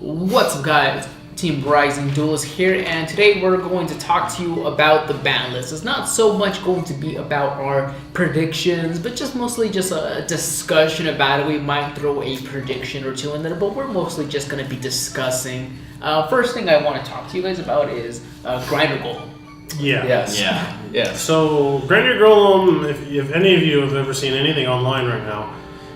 What's up, guys? Team Rising Duelist here, and today we're going to talk to you about the ban list. It's not so much going to be about our predictions, but mostly a discussion about it. We might throw a prediction or two in there, but we're mostly just going to be discussing. First thing I want to talk to you guys about is Grinder Golem. Yeah. Yes. Yeah. So Grinder Golem, if any of you have ever seen anything online right now,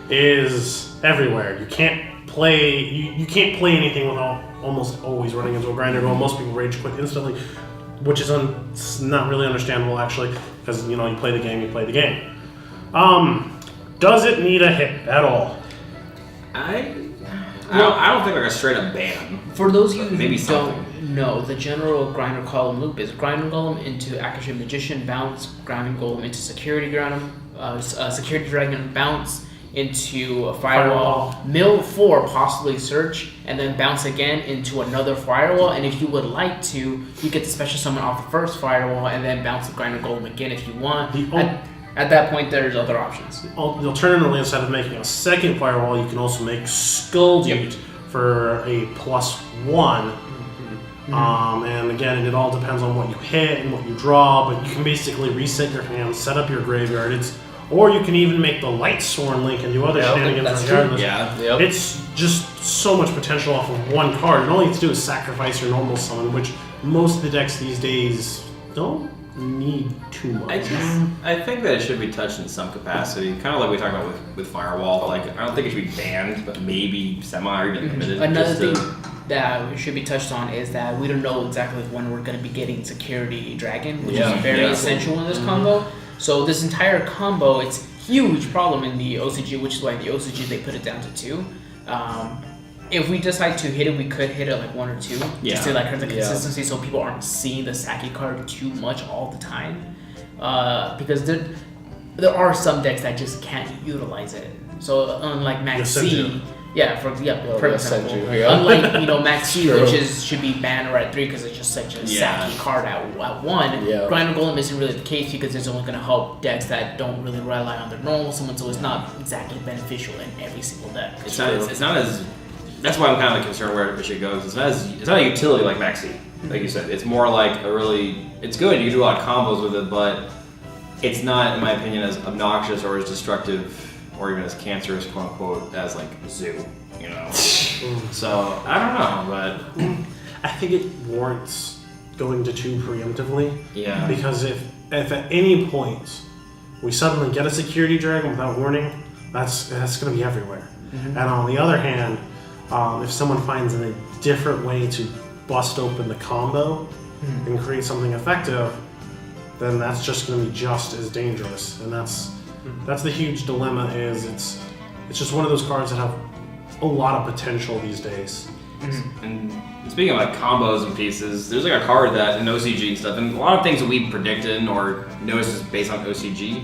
is everywhere. You can't play. You can't play anything without almost always running into a Grinder Golem. Most people rage quit instantly, which is not really understandable actually, because you play the game. Does it need a hit at all? I don't think like a straight up ban. For those of you maybe who don't know, the general Grinder Golem loop is Grinder Golem into Accuracy Magician, bounce, Grinder Golem into Security Dragon, bounce into a Firewall, mill 4, possibly Search, and then bounce again into another Firewall. And if you would like to, you get the special summon off the first Firewall and then bounce the Grinder Golem again if you want. At that point, there's other options. Alternatively, instead of making a second Firewall, you can also make Skullgate for a +1. And again, it all depends on what you hit and what you draw, but you can basically reset your hand, set up your graveyard. Or you can even make the Light Sworn link and do other shenanigans regardless. It's just so much potential off of one card, and all you have to do is sacrifice your normal summon, which most of the decks these days don't need too much. I think that it should be touched in some capacity, kind of like we talked about with Firewall. Like, I don't think it should be banned, but maybe semi or even limited. Another thing that should be touched on is that we don't know exactly when we're going to be getting Security Dragon, which is very essential in this combo. So this entire combo, it's a huge problem in the OCG, which is why in the OCG they put it down to 2. If we decide to hit it, we could hit it like 1 or 2, just to hurt the consistency, so people aren't seeing the Saki card too much all the time. Because there are some decks that just can't utilize it. So unlike Max C, for example, unlike Max C, which should be banned right at 3 because it's just such a Saki card at 1. Grinder Golem isn't really the case because it's only going to help decks that don't really rely on their normal summon, so it's not exactly beneficial in every single deck. It's not as. That's why I'm kind of concerned where it should go. It's not a utility like Maxi, like you said. It's more like it's good. You can do a lot of combos with it, but it's not, in my opinion, as obnoxious or as destructive or even as cancerous, quote unquote, as like Zoo. So I don't know, but I think it warrants going to 2 preemptively. Yeah. Because if at any point we suddenly get a Security Dragon without warning, that's going to be everywhere. And on the other hand, if someone finds a different way to bust open the combo and create something effective, then that's just going to be just as dangerous. And that's the huge dilemma. Is it's just one of those cards that have a lot of potential these days. And speaking of like combos and pieces, there's like a card that in OCG and stuff, and a lot of things that we predicted or noticed is based on OCG.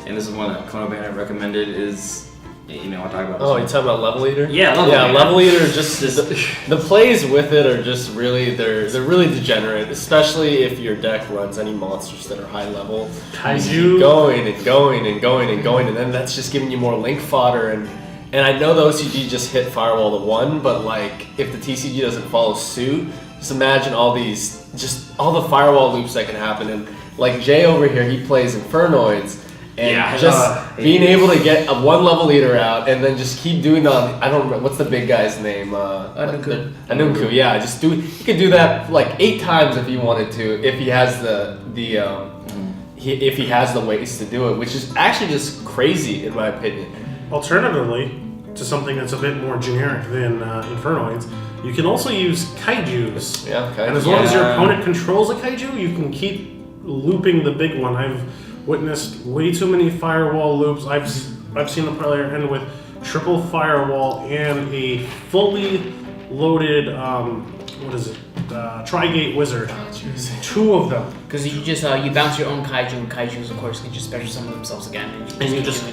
And this is one that Kono Bandit recommended is. I'll talk about this. Oh, you're talking about Level Eater? Yeah, Level Eater just the plays with it are just really they're really degenerate, especially if your deck runs any monsters that are high level. Kaiju going and then that's just giving you more link fodder and I know the OCG just hit Firewall to 1, but like if the TCG doesn't follow suit, just imagine all the Firewall loops that can happen. And like Jay over here, he plays Infernoids. And being able to get a 1 Level Leader out and then just keep doing I don't remember, what's the big guy's name? Anunku, yeah. He could do that like 8 times if he wanted to, if he has if he has the ways to do it, which is actually just crazy in my opinion. Alternatively, to something that's a bit more generic than Infernoids, you can also use Kaijus. And as long as your opponent controls a Kaiju, you can keep looping the big one. I've witnessed way too many Firewall loops. I've seen the player end with triple Firewall and a fully loaded Tri-Gate Wizard. 2 of them. Because you just you bounce your own Kaiju, and Kaijus of course can just special summon themselves again. And you just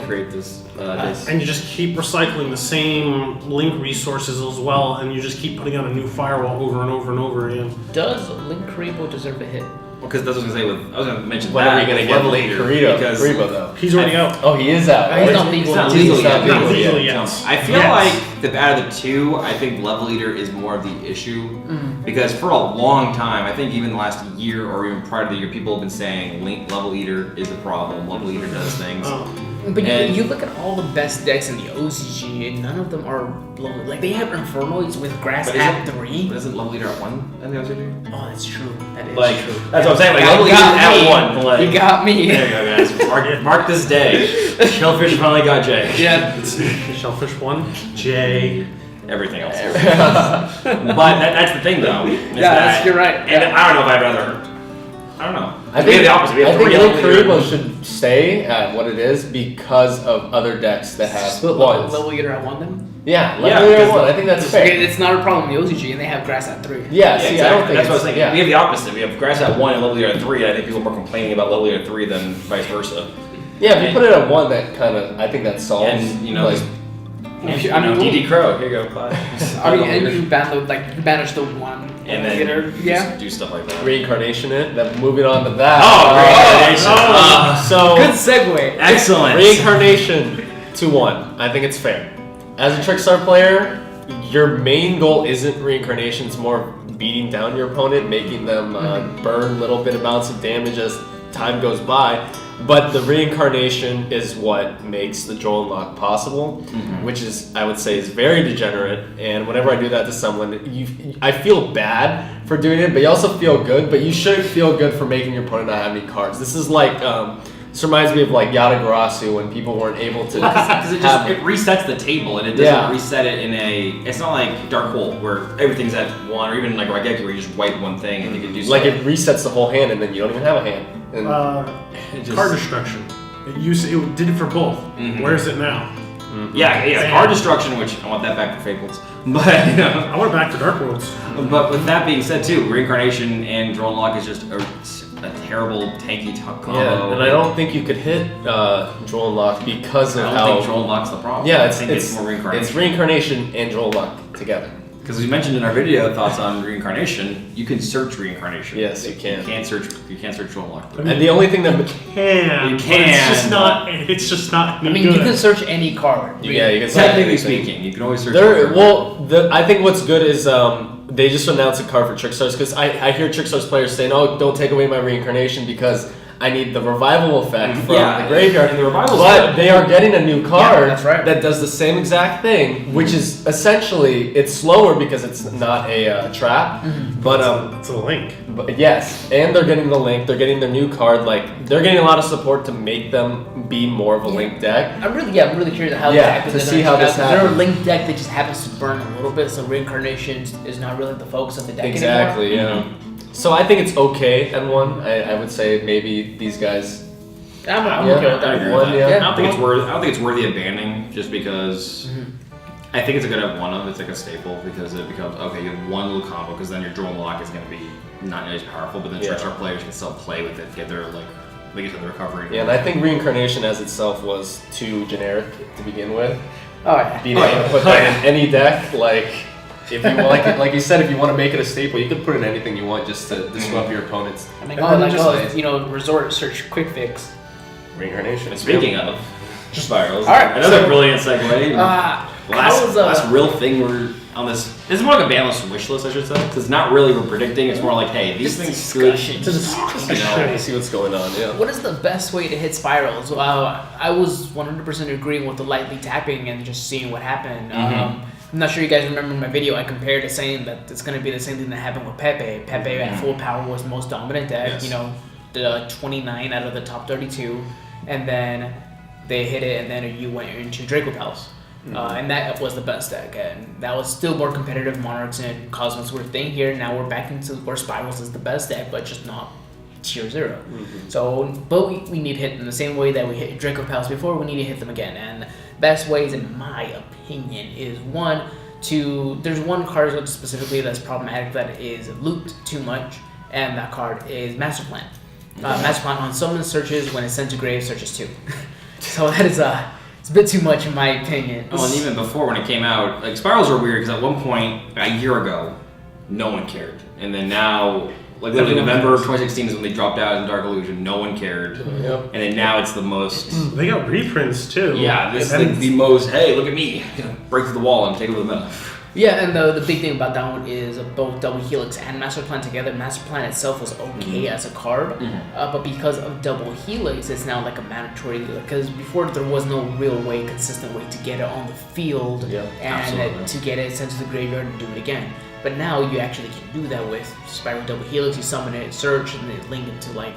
create this. And you just keep recycling the same link resources as well, and you just keep putting out a new Firewall over and over and over again. Does Link Kuriboh deserve a hit? Because that's what I was gonna say. I was gonna mention When that. are we gonna get late Karibo though? He's already out. Oh, he is out. He's not legal. not He's legal not yet. Not legally yet. I feel like out of the two, I think Level Eater is more of the issue because for a long time, I think even the last year or even prior to the year, people have been saying Level Eater is a problem. Level Eater does things. But you look at all the best decks in the OCG, and none of them are level. Like they have Infernoids with Grass at 3. But isn't Level Eater at 1 in the OCG? Oh, that's true. That is Like true. that's what I'm saying. Like You Level Eater got at me. 1. Like, You got me. There you go, guys. Mark this day. Shellfish finally got Jay. Yeah. Shellfish 1, J. Everything else. But that's the thing, though. Yeah, you're right. And I don't know if I'd rather. I don't know. I We have the opposite. We have think three Link Level Eater. Karibo should stay at what it is because of other decks that have ones. Level Eater at 1 then? Yeah, Yeah, Level Eater because 1. I think that's fair. It's not a problem in the OCG, and they have Grass at 3. Yeah, see, I don't think that's what I was it's- thinking. yeah. We have the opposite. We have Grass at 1 and Level Eater at 3. I think people are more complaining about Level Eater at 3 than vice versa. Yeah, if you put it at 1, that kind of, I think that solves. And, you know, like, DD Crow, here you go. I mean, and you banish the 1 And then Eater. Yeah. just do stuff like that. reincarnation it. Then moving on to that. So Good segue. excellent. Reincarnation 2-1. I think it's fair. As a Trickstar player, your main goal isn't reincarnation. It's more beating down your opponent, making them burn little bit amounts of damage as time goes by. But the reincarnation is what makes the Joel Unlock possible, which is, I would say, is very degenerate. And whenever I do that to someone, I feel bad for doing it, but you also feel good. But you shouldn't feel good for making your opponent not have any cards. This is like, this reminds me of like Yatagarasu when people weren't able to. Because it resets the table and it doesn't Yeah. reset it in a. It's not like Dark Hole where everything's at 1, or even like Raigeki where you just wipe one thing and you can do Like something. it resets the whole hand and then you don't even have a hand. And Card destruction. It did it for both. Where is it now? Yeah, card destruction, which I want that back for Fables. But you know, I want it back for Dark Worlds. but with that being said, too, reincarnation and Drone Lock is just a terrible tanky combo. yeah, and I don't think you could hit Joel Unlock because of I don't how. think Drone Lock's the problem. Yeah, I think it's more reincarnation. It's reincarnation and Joel Unlock together. Because we mentioned in our video thoughts on reincarnation, you can search reincarnation. Yes, you can. You can't search Drone Lock. I mean, And the only thing that You You can. can, But it's just not. I mean, you can search any card. yeah, you can Technically speaking, you can always search. There, I think what's good is they just announced a card for Trickstars because I hear Trickstars players saying, "Oh, don't take away my reincarnation because I need the revival effect from the graveyard." And the revival's but good. they are getting a new card that's right. that does the same exact thing, which is essentially it's slower because it's not a trap, but It's a link. But yes, and they're getting the link. They're getting their new card. Like they're getting a lot of support to make them be more of a link deck. I'm really curious how Yeah, this happens. to see how this They're a happens. link deck that just happens to burn a little bit, so reincarnation is not really the focus of the deck Exactly. Yeah. So I think it's okay at 1. I would say maybe these guys. anymore. I'm Yeah, okay with I that. agree with 1, that. yeah. I don't think it's worthy of banning just because. I think it's a good to have one of. It's like a staple because it becomes okay. You have one little combo because then your Drone Lock is going to be not nearly as powerful, but then Yeah. Trickstar players can still play with it, get their like you said, the recovery. Yeah, and I think reincarnation as itself was too generic to begin with. Oh yeah. Being able to put that in any deck, like if you like you said, if you want to make it a staple, you could put in anything you want just to disrupt your opponent's I mean, resort search quick fix. reincarnation. And speaking of spirals, All right, another so- brilliant segue. Last real thing we're on this. This is more like a Banlist wish list, I should say. Because it's not really we're predicting. It's more like, hey, these Just things good. discussion. You know, See what's going on. Yeah. What is the best way to hit spirals? I was 100% agreeing with the lightly tapping and just seeing what happened. I'm not sure you guys remember my video. I compared it saying that it's going to be the same thing that happened with Pepe. Pepe at full power was the most dominant deck. Yes. You know, the 29 out of the top 32, and then they hit it, and then you went into Draco Palace. And that was the best deck, and that was still more competitive. Monarchs and Cosmos were a thing here. Now we're back into where Spirals is the best deck, but just not tier 0. So, but we need to hit them the same way that we hit Draco Palace before. We need to hit them again, and best ways, in my opinion, is there's one card specifically that's problematic that is looped too much, and that card is Master Plan. Master Plan on summon searches when it's sent to grave searches 2. So that is it's a bit too much in my opinion. Oh, and even before when it came out, like spirals are weird because at one point a year ago, no one cared, and then now Like literally November of 2016 is when they dropped out in Dark Illusion. No one cared. Yep. And then now it's the most. They got reprints too. Yeah, this is like the most. Hey, look at me! Break through the wall and take over the meta. Yeah, and the big thing about that one is both Double Helix and Master Plan together. Master Plan itself was okay as a card, but because of Double Helix, it's now like a mandatory. Because before there was no real way, consistent way to get it on the field and to get it sent to the graveyard and do it again. But now you actually can do that with Spyro Double Helix. You summon it, search, and then link it to like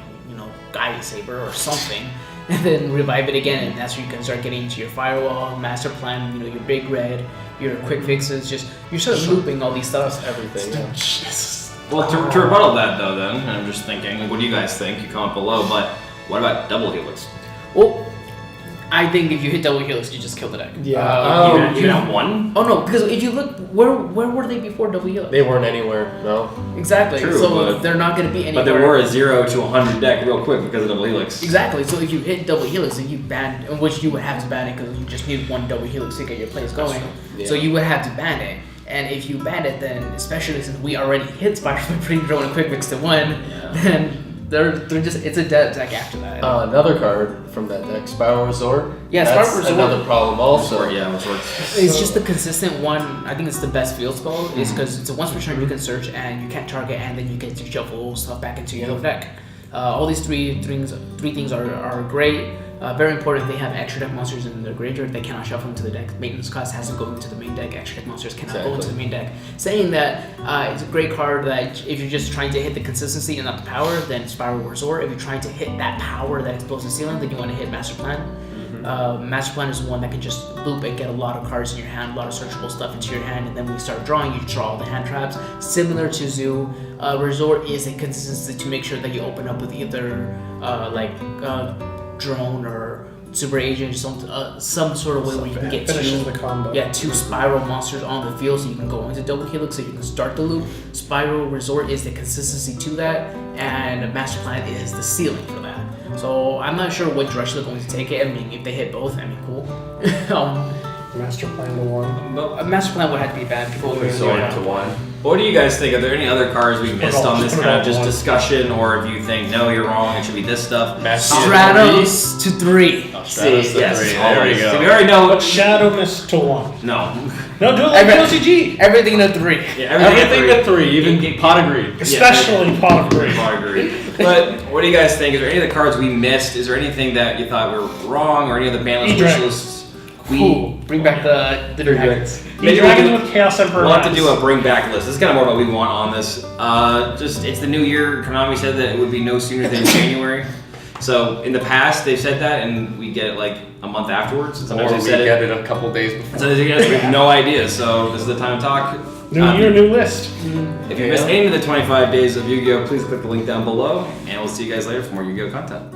Guiding Saber or something, and then revive it again. And that's where you can start getting into your Firewall, Master Plan, your Big Red, your quick fixes. You're sort of looping all these stuff. Everything. Yeah. Well, to rebuttal that though, then I'm just thinking, like, what do you guys think? You comment below. But what about Double Helix? Well, I think if you hit Double Helix, you just kill the deck. Yeah. Even at one? Oh no, because if you look, where were they before Double Helix? They weren't anywhere. No. Exactly. True, so they're not going to be anywhere. But there were a 0 to 100 deck real quick because of Double Helix. Exactly. So if you hit Double Helix and you ban, which you would have to ban it because you just need one Double Helix to get your plays going. Yeah. So you would have to ban it. And if you ban it, then especially since we already hit Spyro by putting Drone and Quick Fix to 1, then they're just it's a dead deck after that. Another card from that deck, Spiral Resort. Yeah, That's Spiral Resort. another problem also. Resort. It's just the consistent one. I think it's the best field spell. Is because it's a once per turn you can search and you can't target, and then you get to shuffle stuff back into your deck. All these three things are great. Very important. They have extra deck monsters in their graveyard. They cannot shuffle into the deck. Maintenance cost hasn't gone into the main deck. Extra deck monsters cannot go into the main deck. Saying that it's a great card that if you're just trying to hit the consistency and not the power, then Spiral Resort. If you're trying to hit that power that explodes the ceiling, then you want to hit Master Plan. Master Plan is one that can just loop and get a lot of cards in your hand, a lot of searchable stuff into your hand, and then when you start drawing, you draw all the hand traps. Similar to Zoo, Resort is a consistency to make sure that you open up with either Drone or Super Agent, some sort of way where you can get two Spiral monsters on the field so you can go into Double Helix so you can start the loop. Spiral Resort is the consistency to that, and Master Plan is the ceiling for that. So I'm not sure what direction they're going to take it. I mean, if they hit both, I mean, cool. Master Plan to 1. But Master Plan would have to be bad before we Resort to 1. What do you guys think? Are there any other cards we missed on this kind of just discussion, or if you think no, you're wrong, it should be this stuff? Stratos to 3. Stratos to 3. There we go. So we already know what Shadow Mist to 1. No. No, do it like OCG. Everything to 3. Yeah, Everything to 3, even Pot of Greed. Especially Pot of Greed. Pot of Greed. But what do you guys think? Is there any of the cards we missed? Is there anything that you thought were wrong, or any of the Banlist wish lists? Cool. Bring back the dragons. Maybe Dragons with Chaos Emperor. We'll have to do a bring back list. This is kind of more what we want on this. It's the new year. Konami said that it would be no sooner than January. So in the past they've said that, and we get it like a month afterwards. And sometimes Or they we said get it a couple days before. So we have no idea. So this is the time to talk. New year, new list. If you missed any of the 25 days of Yu-Gi-Oh, please click the link down below, and we'll see you guys later for more Yu-Gi-Oh content.